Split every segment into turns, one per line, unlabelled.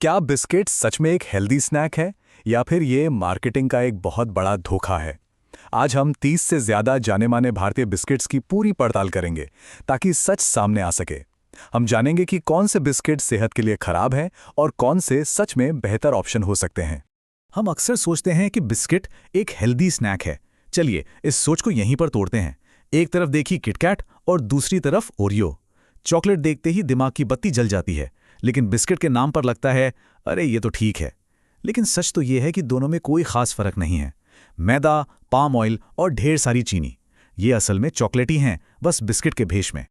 क्या बिस्किट सच में एक हेल्दी स्नैक है या फिर ये मार्केटिंग का एक बहुत बड़ा धोखा है? आज हम 30 से ज्यादा जाने-माने भारतीय बिस्किट्स की पूरी पड़ताल करेंगे ताकि सच सामने आ सके। हम जानेंगे कि कौन से बिस्किट सेहत के लिए खराब हैं और कौन से सच में बेहतर ऑप्शन हो सकते हैं।
हम अक्सर सोचते हैं कि बिस्किट एक हेल्दी स्नैक है। चलिए इस सोच को यहीं पर तोड़ते हैं। एक तरफ देखिए किटकैट और दूसरी तरफ ओरियो। चॉकलेट देखते ही दिमाग की बत्ती जल जाती है, लेकिन बिस्किट के नाम पर लगता है अरे ये तो ठीक है। लेकिन सच तो ये है कि दोनों में कोई खास फर्क नहीं है। मैदा, पाम ऑयल और ढेर सारी चीनी, ये असल में चॉकलेट ही हैं, बस बिस्किट के भेष में।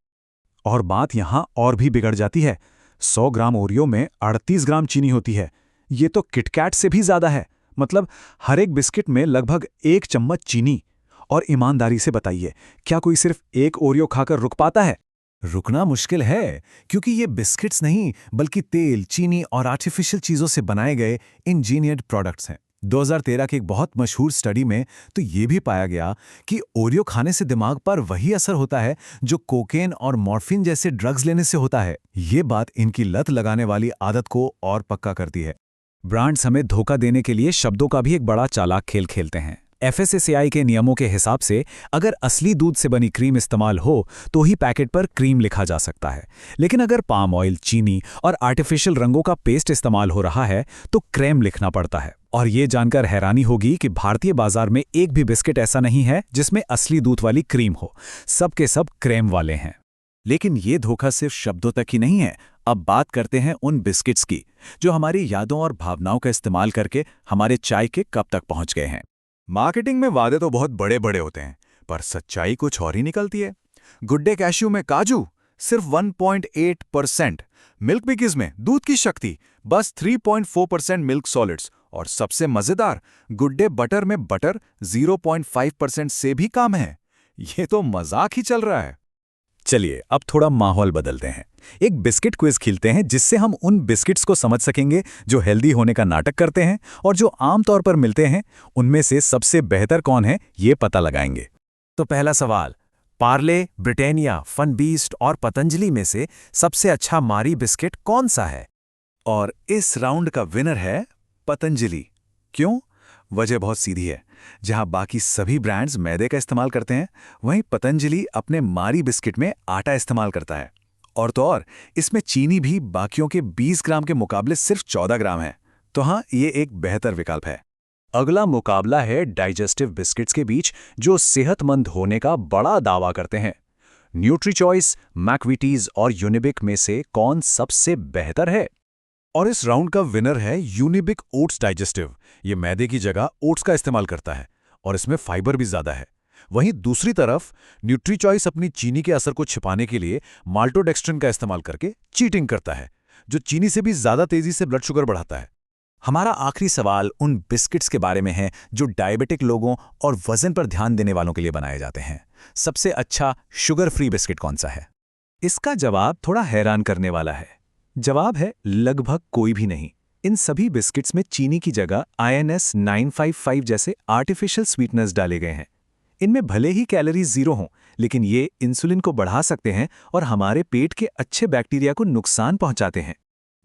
और बात यहाँ और भी बिगड़ जाती है। 100 ग्राम ओरियो में 38 ग्राम चीनी होती है। ये तो किटकैट से भी ज्यादा है। मतलब हर एक बिस्किट में लगभग 1 चम्मच चीनी। और ईमानदारी से बताइए, क्या कोई सिर्फ एक ओरियो खाकर रुक पाता है?
रुकना मुश्किल है, क्योंकि ये बिस्किट्स नहीं बल्कि तेल, चीनी और आर्टिफिशियल चीजों से बनाए गए इंजीनियर्ड प्रोडक्ट्स हैं। 2013 के एक बहुत मशहूर स्टडी में तो ये भी पाया गया कि ओरियो खाने से दिमाग पर वही असर होता है जो कोकेन और मॉर्फिन जैसे ड्रग्स लेने से होता है। ये बात इनकी लत लगाने वाली आदत को और पक्का करती है।
ब्रांड्स हमें धोखा देने के लिए शब्दों का भी एक बड़ा चालाक खेल खेलते हैं। FSSAI के नियमों के हिसाब से अगर असली दूध से बनी क्रीम इस्तेमाल हो तो ही पैकेट पर क्रीम लिखा जा सकता है, लेकिन अगर पाम ऑयल, चीनी और आर्टिफिशियल रंगों का पेस्ट इस्तेमाल हो रहा है तो क्रेम लिखना पड़ता है। और ये जानकर हैरानी होगी कि भारतीय बाजार में एक भी बिस्किट ऐसा नहीं है जिसमें असली दूध वाली क्रीम हो। सब के सब क्रेम वाले हैं।
लेकिन ये धोखा सिर्फ शब्दों तक ही नहीं है। अब बात करते हैं उन बिस्किट्स की जो हमारी यादों और भावनाओं का इस्तेमाल करके हमारे चाय के कप तक पहुंच गए हैं।
मार्केटिंग में वादे तो बहुत बड़े बड़े होते हैं, पर सच्चाई कुछ और ही निकलती है। गुड डे कैश्यू में काजू सिर्फ 1.8%, मिल्क बिकीज में दूध की शक्ति बस 3.4% मिल्क सॉलिड्स, और सबसे मजेदार, गुड डे बटर में बटर 0.5% से भी कम है। ये तो मजाक ही चल रहा है।
चलिए अब थोड़ा माहौल बदलते हैं। एक बिस्किट क्विज खेलते हैं जिससे हम उन बिस्किट्स को समझ सकेंगे जो हेल्दी होने का नाटक करते हैं और जो आमतौर पर मिलते हैं। उनमें से सबसे बेहतर कौन है ये पता लगाएंगे।
तो पहला सवाल, पार्ले, ब्रिटानिया, फनबीस्ट और पतंजलि में से सबसे अच्छा मारी बिस्किट कौन सा है?
और इस राउंड का विनर है पतंजलि। क्यों? वजह बहुत सीधी है। जहां बाकी सभी ब्रांड्स मैदे का इस्तेमाल करते हैं, वहीं पतंजलि अपने मारी बिस्किट में आटा इस्तेमाल करता है। और तो और इसमें चीनी भी बाकियों के 20 ग्राम के मुकाबले सिर्फ 14 ग्राम है। तो हाँ, ये एक बेहतर विकल्प है।
अगला मुकाबला है डाइजेस्टिव बिस्किट्स के बीच जो सेहतमंद होने का बड़ा दावा करते हैं। न्यूट्रीचॉइस, मैकविटीज और यूनिबिक में से कौन सबसे बेहतर है?
और इस राउंड का विनर है यूनिबिक ओट्स डाइजेस्टिव। ये मैदे की जगह ओट्स का इस्तेमाल करता है और इसमें फाइबर भी ज्यादा है। वहीं दूसरी तरफ न्यूट्रीचॉइस अपनी चीनी के असर को छिपाने के लिए माल्टोडेक्स्ट्रिन का इस्तेमाल करके चीटिंग करता है, जो चीनी से भी ज्यादा तेजी से ब्लड शुगर बढ़ाता है।
हमारा आखिरी सवाल उन बिस्किट्स के बारे में है जो डायबिटिक लोगों और वजन पर ध्यान देने वालों के लिए बनाए जाते हैं। सबसे अच्छा शुगर फ्री बिस्किट कौन सा है?
इसका जवाब थोड़ा हैरान करने वाला है। जवाब है लगभग कोई भी नहीं। इन सभी बिस्किट्स में चीनी की जगह INS 955 जैसे आर्टिफिशियल स्वीटनर्स डाले गए हैं। इनमें भले ही कैलोरीज 0 हों, लेकिन ये इंसुलिन को बढ़ा सकते हैं और हमारे पेट के अच्छे बैक्टीरिया को नुकसान पहुंचाते हैं।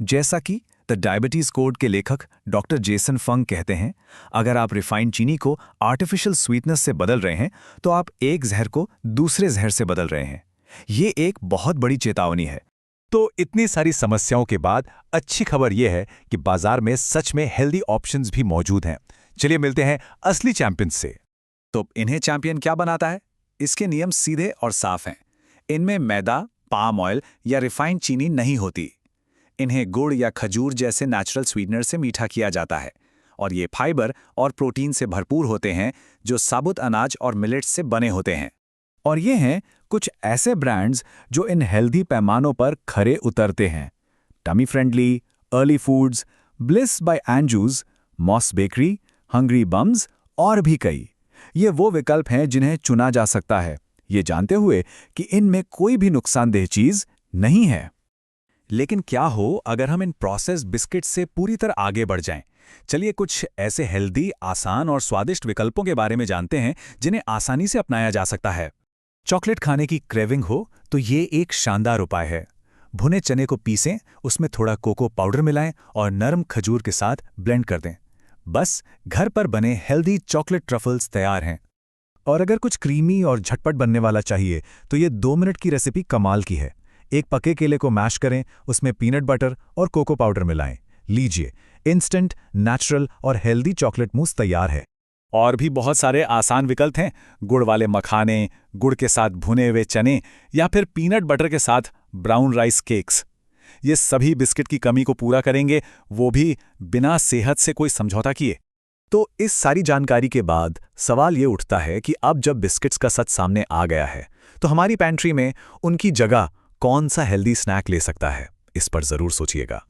जैसा कि द डायबिटीज कोड के लेखक डॉक्टर जेसन फंग कहते हैं, अगर आप रिफाइंड चीनी को आर्टिफिशियल स्वीटनेस से बदल रहे हैं तो आप एक जहर को दूसरे जहर से बदल रहे हैं। ये एक बहुत बड़ी चेतावनी है।
तो इतनी सारी समस्याओं के बाद अच्छी खबर यह है कि बाजार में सच में हेल्दी ऑप्शंस भी मौजूद हैं। चलिए मिलते हैं असली चैंपियंस से।
तो इन्हें चैंपियन क्या बनाता है? इसके नियम सीधे और साफ हैं। इनमें मैदा, पाम ऑयल या रिफाइंड चीनी नहीं होती। इन्हें गुड़ या खजूर जैसे नेचुरल स्वीटनर से मीठा किया जाता है। और ये फाइबर और प्रोटीन से भरपूर होते हैं जो साबुत अनाज और मिलेट्स से बने होते हैं।
और ये हैं कुछ ऐसे ब्रांड्स जो इन हेल्दी पैमानों पर खरे उतरते हैं। Tummy Friendly, Early Foods, Bliss by एंजूज, मॉस बेकरी, हंग्री बम्स और भी कई। ये वो विकल्प हैं जिन्हें चुना जा सकता है, ये जानते हुए कि इनमें कोई भी नुकसानदेह चीज नहीं है। लेकिन क्या हो अगर हम इन प्रोसेस्ड बिस्किट से पूरी तरह आगे बढ़ जाएं? चलिए कुछ ऐसे हेल्दी, आसान और स्वादिष्ट विकल्पों के बारे में जानते हैं जिन्हें आसानी से अपनाया जा सकता है। चॉकलेट खाने की क्रेविंग हो तो ये एक शानदार उपाय है। भुने चने को पीसें, उसमें थोड़ा कोको पाउडर मिलाएं और नरम खजूर के साथ ब्लेंड कर दें। बस घर पर बने हेल्दी चॉकलेट ट्रफल्स तैयार हैं। और अगर कुछ क्रीमी और झटपट बनने वाला चाहिए तो ये 2 मिनट की रेसिपी कमाल की है। एक पके केले को मैश करें, उसमें पीनट बटर और कोको पाउडर मिलाएं। लीजिए, इंस्टेंट, नेचुरल और हेल्दी चॉकलेट मूस तैयार है। और भी बहुत सारे आसान विकल्प हैं। गुड़ वाले मखाने, गुड़ के साथ भुने हुए चने या फिर पीनट बटर के साथ ब्राउन राइस केक्स। ये सभी बिस्किट की कमी को पूरा करेंगे, वो भी बिना सेहत से कोई समझौता किए। तो इस सारी जानकारी के बाद सवाल ये उठता है कि अब जब बिस्किट्स का सच सामने आ गया है तो हमारी पैंट्री में उनकी जगह कौन सा हेल्दी स्नैक ले सकता है? इस पर ज़रूर सोचिएगा।